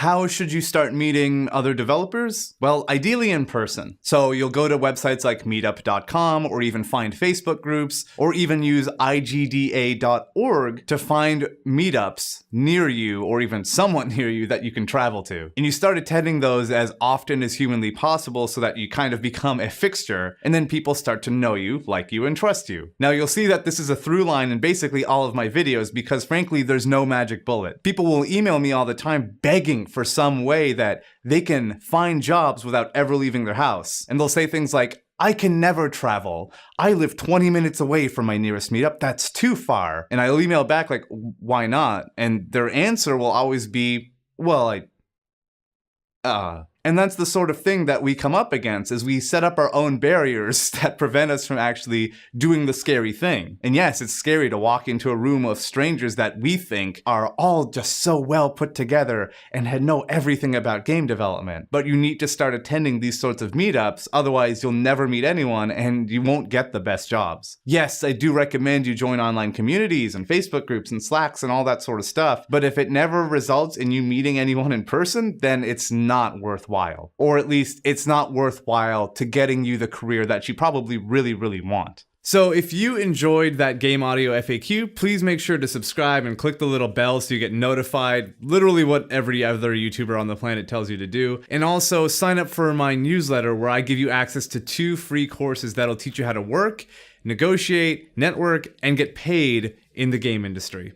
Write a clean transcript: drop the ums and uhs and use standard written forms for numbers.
How should you start meeting other developers? Well, ideally in person. So you'll go to websites like meetup.com or even find Facebook groups or even use igda.org to find meetups near you or even somewhat near you that you can travel to. And you start attending those as often as humanly possible so that you kind of become a fixture, and then people start to know you, like you, and trust you. Now you'll see that this is a through line in basically all of my videos because frankly there's no magic bullet. People will email me all the time begging for some way that they can find jobs without ever leaving their house. And they'll say things like, I can never travel. I live 20 minutes away from my nearest meetup. That's too far. And I'll email back like, why not? And their answer will always be, well, And that's the sort of thing that we come up against is we set up our own barriers that prevent us from actually doing the scary thing. And yes, it's scary to walk into a room of strangers that we think are all just so well put together and know everything about game development. But you need to start attending these sorts of meetups, otherwise you'll never meet anyone and you won't get the best jobs. Yes, I do recommend you join online communities and Facebook groups and Slacks and all that sort of stuff, but if it never results in you meeting anyone in person, then it's not worthwhile. Or at least it's not worthwhile to getting you the career that you probably really, really want. So if you enjoyed that game audio FAQ, please make sure to subscribe and click the little bell so you get notified, literally what every other YouTuber on the planet tells you to do. And also sign up for my newsletter where I give you access to 2 free courses that'll teach you how to work, negotiate, network, and get paid in the game industry.